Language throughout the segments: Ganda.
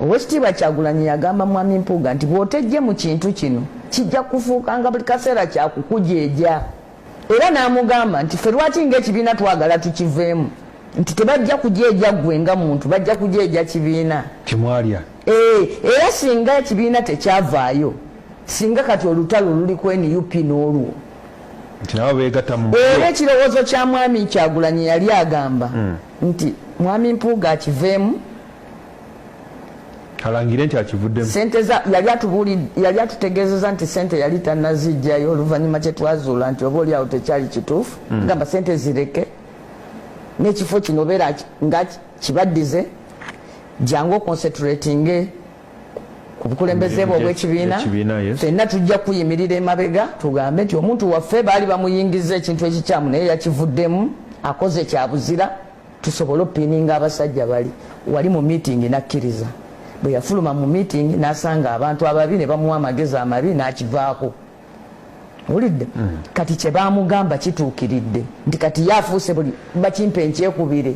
Owekitiibwa Kyagulanyi yagamba Mwami Mpuuga nti bw'otejje mu kintu kino kijja kufuuka nga buli kaseera kyakukujeeja. Era n'amugamba nti ffe lwaki ng'ekibiina twagala tukiveemu nti tebajja kujeeja ggwe nga muntu, bajja kujeeja kibiina kimwalya. Era singa ekibiina tekyavaayo, singa kati olutalo luli ku NUP n'olwo nti nabo beegatta mu era ekirowoozo kya Mwami Kyagulanyi yali agamba nti Mwami Mpuuga akiveemu alangire nti akivuddemu. Sente yali atutegeezeza nti sente yali tannazijjayo oluvannyuma kye twazuula nti oba oliawo tekyali kituufu. Gamba sente zireke n'ekifo kino beera nga kibaddize jangu oconcentratinge ku bukulembeze bwe obw'ekibiina. Ffenna tujja kuyimirira emabega tugambe nti omuntu waffe baali bamuyingiza ekintu ekikyamu naye yakivuddemu akoze kyabuzira tusobole opininga abasajja bali wali mu meeting nakkiriza. Bwe yafuluma mu meeting n'asanga abantu ababi ne bamuwa amagezi amabi n'akivaako. Olidde kati kye baamugamba kituukiridde nti kati yafuuse buli bakimpa enkyekubire,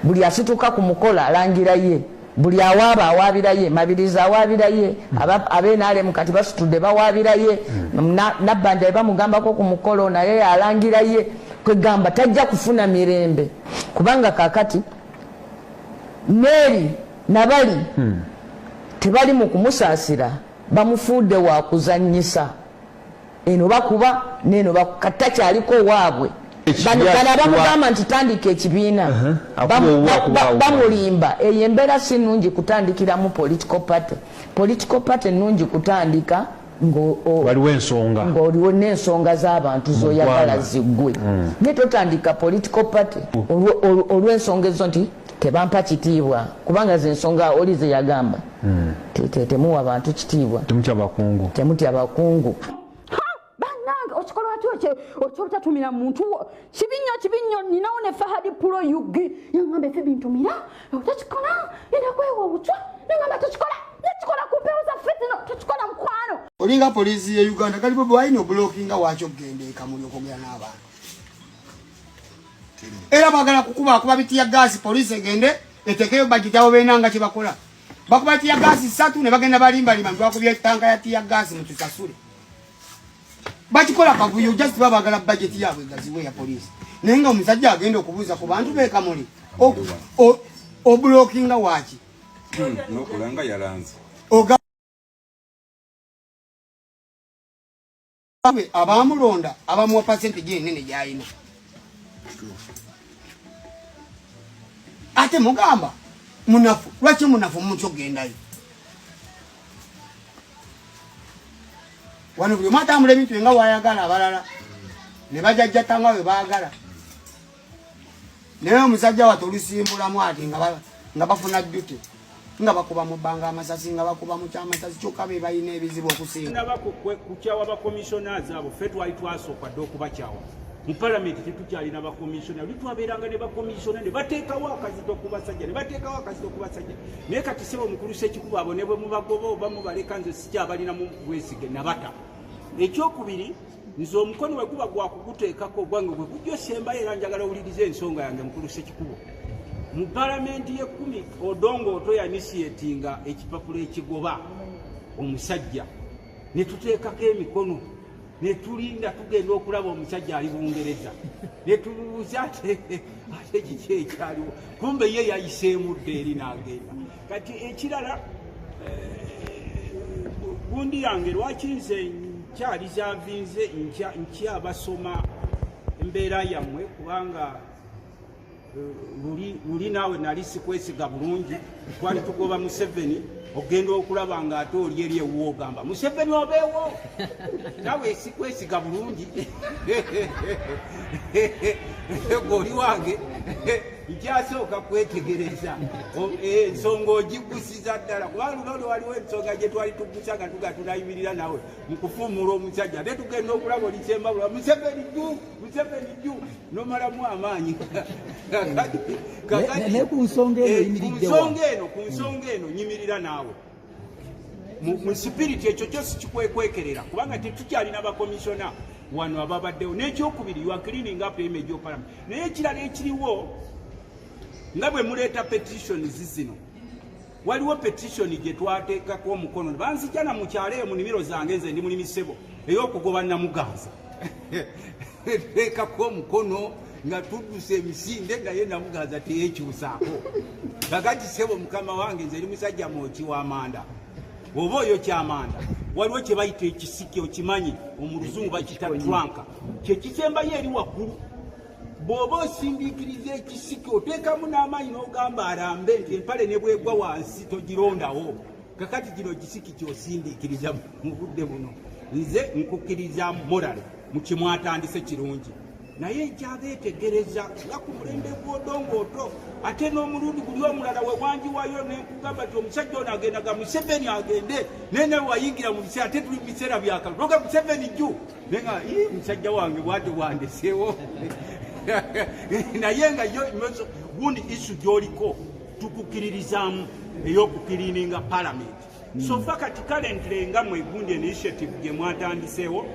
buli asituka ku mukola alangira ye, buli awaaba awaabira ye, mabiriza awaabira ye, ab'NRM kati basitudde bawaabira ye, Nabbanja bamugambako ku mukolo naye alangira ye. Kwegamba tajja kufuna mirembe kubanga kakati Mary nabali tebali mu kumusaasira, bamufuudde wa kuzannyisa. Eno bakuba neno bakattakyaliko waabwe. Bano bamugamba nti tandika ekibiina bamulimba. Eyo embeera si nnungi kutandikiramu political party. Political party nnungi kutandika ng'oliwo n'ensonga z'abantu z'oyagala ziggwe. Naye totandika political party olw'ensonga ezo nti tebampa kitiibwa kubanga z'ensonga oli ze yagamba. Temuwa abantu kitiibwa, temutya bakungu. Okikola watyo okyotatumira muntu kibinyo ninawo ne Fahadi Pulo yugi yangamba efe bintumira otakikola era kwewa obutwa nangamba tukikola nekikola ku mpewo za fitino tukikola mukwano. Olinga polisi ya Uganda kalibo bwaino obulokinga wakyo kugende ekamuli okogera n'abantu era bagala kukuba bitiya gaasi polisi egende etekeyo bagitawo benanga kibakola bakuba tiya gaasi 3 ne bagenda balimba bakubye tanga ya tiya gaasi mutusasule bakikola kavuyo just babagala budget yabwe gaziwe ya police nenga omusajja agenda okubuuza ku bantu bekamuli obulokinga waki nokulanga yalanze abamulonda abamuwa percentage nene gyayina ate mugamba munafu lwaki munafu mutyo gendayo wano buli mwata amule bintu nga wayagala abalala ne bajajja tanga we baagala naye omusajja watolusimbulamu ati nga bafuna duty nga bakuba mu bbanga amasasi nga bakuba mu kyamasasi kyokka be balina ebizibu okusinga kukyawa bakomissionaers abo ffe twali twasooka dde okubakyawa mu palamenti tetukyalina bakomisiona litwabeeranga ne bakomisiona ne bateekawo akazito ku basajja naye kati sebo omukulu Ssekikubo abo ne bwe mubagoba oba mubaleka nze sikyabalina mu bwesige nabata. Ekyokubiri nze omukono we guba gwakuguteekako ogwange gwe gujja osembayo era njagala owulirize ensonga yange mukulu Ssekikubo. Mu palamenti ye-10 Odongo Oto yanisiyetinga ekipapula ekigoba omusajja ne tuteekako emikono netulinda tugenda okulaba omusajja ali Bungereza netulubuuza ate kiki ekyaliwo kumbe ye yayiseemudde eri n'agenda. Kati ekirala gundi yange lwaki nze nkyalizavinze nkyabasoma embeera yammwe kubanga luli naawe nali sikwesiga bulungi twali tugoba Museveni ogenda okulaba nga ate oli eri ewuwo ogamba Museveni obeewo nawe sikwesiga bulungi goli wange nkyasooka kwetegereza ensonga ogigusiza ddala kubanga luno waliwo ensonga gye twali tugusa nga tuga tunayimirira nawe mu kufuumula omusajja ate tugenda okulaba olikyembabula Museveni jju nomalamu amaanyi ku nsonga eno nyimirira naawe mu sipiriti ekyo kyosi kikwekwekerera kubanga tetukyalina bakomisiona wano ababaddewo. N'ekyokubiri you are cleaning up image of parliament. Naye ekirala ekiriwo nga bwe muleeta petitions zino waliwo petition gye twateekako omukono banzijana mu kyalo eyo mu nimiro zange nze ndi mulimi ssebo ey'okugoba Namuganza teekako omukono nga tudduse emisinde naye Namuganza teyekyusaako kakati ssebo mukama wange nze ndi musajja mwoki w'amanda oba oyo kyamanda waliwo kye bayita ekisiki okimanyi omuluzungu bakita twanka kyekisembayo eri waggulu bw'oba osindiikiriza ekisiki oteekamu n'amaanyi n'ogamba arambe nti empale ne bwegwa wansi togirondawo kakati kino kisiki kyosindiikiriza mu budde buno nze nkukkiriza morale mu kimwatandise kirungi naye nkyabeetegereza nga ku mulembe gw'odongooto ate n'omulundi guli omulala we wanjiwayo nenkugamba nti omusajja ono agendaga Museveni agende nene wayingira mu biseera ate tuli mu biseera byakalo noga Museveni jju nenga musajja wange bwate wandeseewo naye nga yo gundi isu gy'oliko tukukkiririzaamu ey'okukiriininga parliament so fa kati currently nga mwe gundi initiative gye mwatandiseewo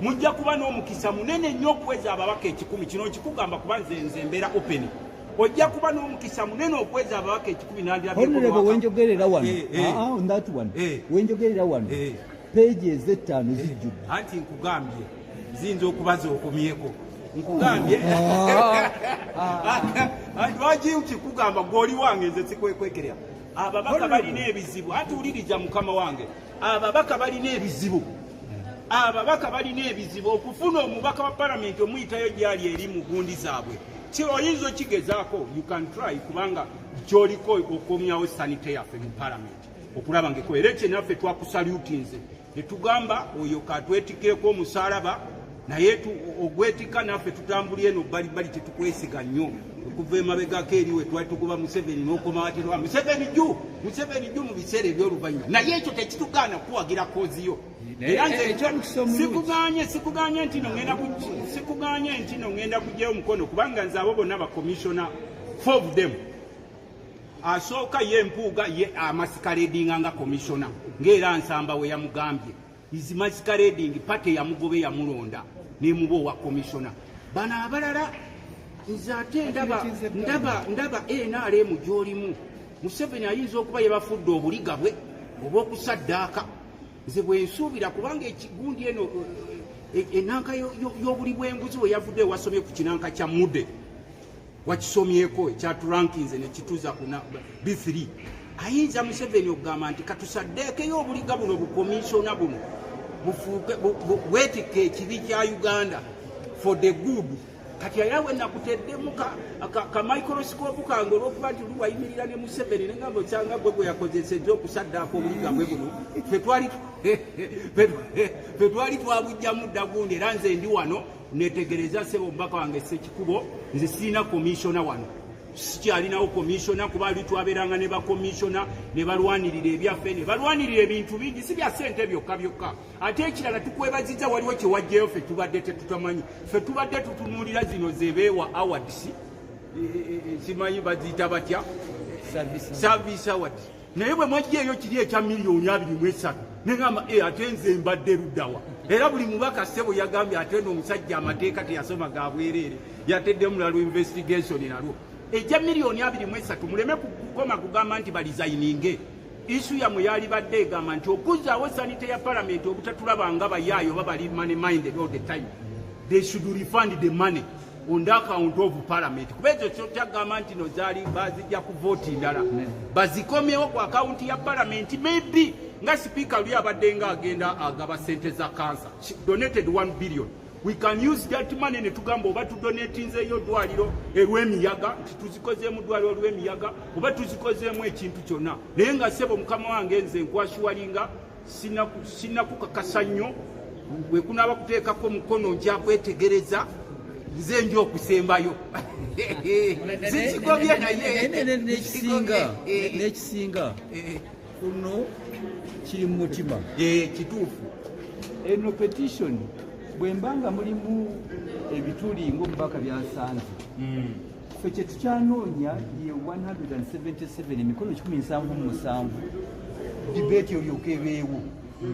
mujja kuba n'omukisa munene nnyo okweza ababaka 10 kino nkikugamba kuba nze mbeera open ojja kuba n'omukisa munene okweza ababaka 10 nandirabyeko wenjogerera wano on that one wenjogerera wano pages 5 zijjudde anti nkugambye ziyinza okubaza okomyeko nkugambye lwaki nkikugamba gwoli wange nze sikwekwekerera ababaka balina ebizibu anti wuliriza mukama wange ababaka balina ebizibu ababaka balina ebizibu okufuna omubaka wa parliament omuyitayo gyali eri mu gundi zaabwe oyinza okigezaako you can try kubanga gyoliko okomyawo sanite yaffe mu parliament okulaba ngeko era ekyo naffe twakusalutinze netugamba oyo katwetikeko omusalaba naye ogwetika naffe tutambulye eno balibali tetukwesiga nnyo okuva emabegako eriwe twali tukuba Museveni n'okoma ati Museveni jju mu biseera eby'oluvannyuma naye ekyo tekitugaana kuwagira koziyo era nze sikuganye nti no ngenda kugyayo omukono kubanga nze abo bonna bakomishona 4 of them asooka ye Mpuuga ye amasikaledinga nga komishona ng'era Nsamba we yamugambye izi masikaleding pate yamugobe yamulonda nemuba owa komishona bano abalala nze ate ndaba NRM gy'olimu Museveni ayinza okuba yebafudde obuliga bwe oba okusaddaaka nze bwensuubira kubanga ekigundi eno enanka y'obuli bw'enguzi we yavudde wasomye ku kinanka kya Mude wakisomyeko ekyaturankinze nekituuza ku B3 ayinza Museveni okugamba nti katusaddeekeyo obuliga buno bukomishona buno bwetikka ekibi kya Uganda for the good kati era we nakuteddemu ka microscope kange olwokuba nti luwayimirira ne Museveni nengamba okyanga gwe yakozesezza okusaddaako obuliga bwe buno fe twali twabujjamu dda gundi era nze ndi wano netegereza ssebo omubaka wange Ssekikubo nze sirina komishona wano sikyalinawo komishona kuba ali twabeeranga ne bakomishona ne balwanirira ebyaffe ne balwanirira ebintu bingi si bya ssente byokka ate ekirala tukwebazizza waliwo kye wajjayo ffe tubadde tetutamanyi ffe tubadde tutunuulira zino zebeewa awards simanyi baziyita batya service awards naye bwe mwajjaeyo kiri ekya $223 negamba ate nze mbadde luddawa era buli mubaka ssebo yagambye ate n'omusajja amateeka teyasoma ga bwereere yateddemu nalwo investigation nalwo ejja $223 muleme kukoma kugamba nti balizayininge isu yamwe yali badde egamba nti okuzzaawo sanite ya parliament obutatulaba nga bayaayo babali money minded all the time they should refund the money on the account of parliament kuba ekyo kyagamba nti no zaali bazijja ku vote ndala bazikomyewo ku account ya parliament maybe nga speaker luli abadde nga agenda agaba sente za cancer donated 1 billion we can use that money ne tugamba oba tudonatinzeeyo ddwaliro erw'emiyaga nti tuzikozeemu ddwaliro olw'emiyaga oba tuzikozeemu ekintu kyonna naye nga ssebo mukama wange nze nkwashuwalinga sinakukakasa nnyo bwe kunaaba kuteekako mukono nkyakwetegereza nze nja okusembayo sikigobye naye nekisinga kuno kiri mu mutima kituufu eno petition bwembanga mulimu ebituli ng'omubaka byasanze ffe kye tukyanoonya ye 177 emikono 177 dibeeti olyoka ebeewo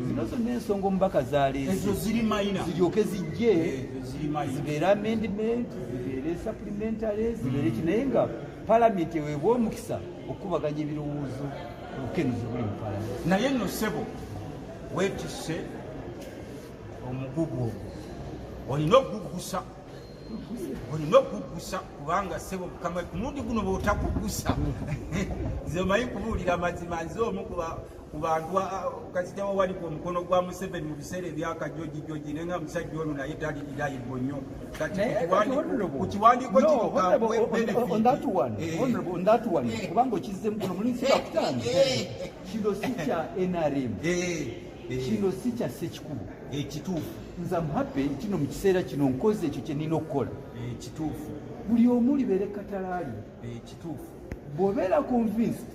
zino zonna ensonga omubaka zaleezo ziryoke zijje zibeere amendment zibeere supplementary zibeere ki naye nga palamenti eweebwa omukisa okubaganya ebirowoozo obukenuzi buli mu Paalamenti. Naye nno ssebo weetisse omugugu olina okugugusa kubanga ssebo Mukama ku mulundi guno bw'otakugusa nze omanyi kubuulira mazima nze omu ku bantu kasita wawali ku omukono gwa Museveni mu biseera ebyakajojijoji naye nga musajja ono naye talirirayibo nnyo kati ku kiwandiiko kino on that one kubanga okizze mukono mulinzi bakutanga kino si kya NRM kino si kya Ssekikubo ekituufu nze amuhape kino mu kiseera kino nkoze ekyo kye nina okukola ekituufu buli omu libeere katalaali ekituufu bw'obeera convinced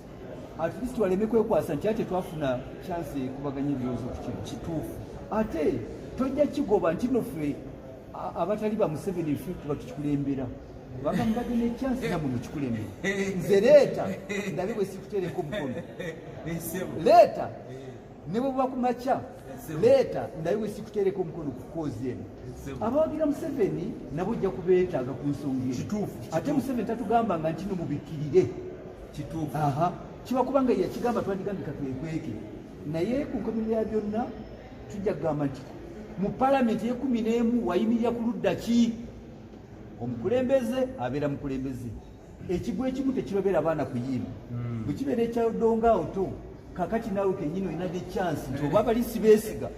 at least waleme kwekwasa nti ate twafuna chance kubaganya ebirowoozo ku kino kituufu ate tojja kigoba nti no ffe abatali ba Museveni ffe tuba tukikulembera kubanga mbadde ne chance namuno kikulembera nze leeta ndabe bwe sikuteereko mukono leeta ne bwe buba ku makya leeta ndabe bwe sikuteereko mukono ku koozi eno abawagira Museveni nabo ojja kubeetaaga ku nsonga eyo ate Museveni tatugamba nga ntino mubikkirire kituufu kiba kubanga yakigamba twandigambye katwekweke naye ku nkomero ya byonna tujja kugamba nti mu Paalamenti ye-11 wayimirira ku ludda ki omukulembeze abeera mukulembeze ekigwa ekimu tekirobera abaana kuyimba bwe kibeera ekyadonga oto kakati naawe kenyini olina ne chance nti oba abalisi beesiga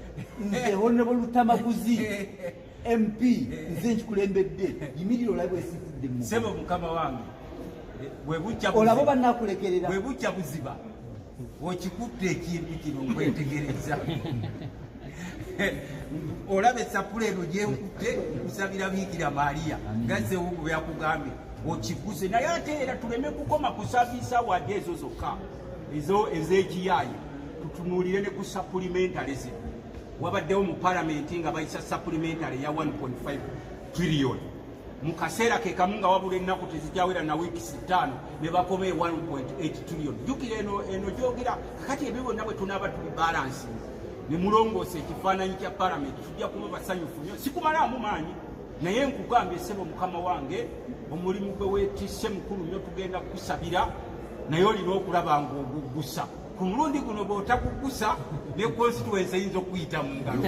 nze Honorable Lutamaguzi MP nze nkikulembedde yimirira olabe bwesifudde mu ssebo Mukama wange olabo bannakulekerera bwe bujja buziba okikutte ekintu kino nkwetegereza olaba esapula eno gyenkutte kusabira Biikira Maria nga Ssewungu bwe yakugambye okiguze naye ate era tuleme kukoma ku service award ezo zokka ezo ez'ekiyaayi tutunuulire ne ku supplementary zino wabaddewo mu Paalamenti nga bayisa supplementary ya 1.5 trillion mu kaseera ke kamu nga wabula ennaku tezijawera na wiikisi 5 ne bakomeye 1.8 trillion jjukira eno gyogera kakati ebyo byonna bwe tunaaba tuli balansi ne mulongoosa ekifaananyi kya Paalamenti tujja kuba basanyufu nnyo sikumalaamu maanyi naye nkugambye ssebo Mukama wange omulimu gwe weetisse mukulu nnyo tugenda kukusabira naye olina okulaba ng'ogugusa ku mulundi guno bw'otagugusa ne constituency eyinza okuyita mu ngalo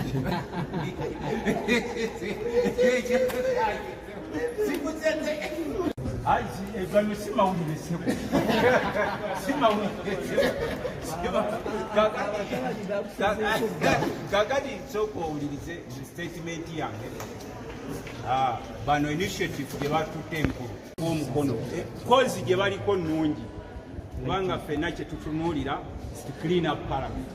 bano simawulire ssebo kakati nsooka owulirize statement yange bano initiative gye batutte enkulu omukono kozi gye baliko nnungi kubanga ffenna kye tutunuulira clean up Parliament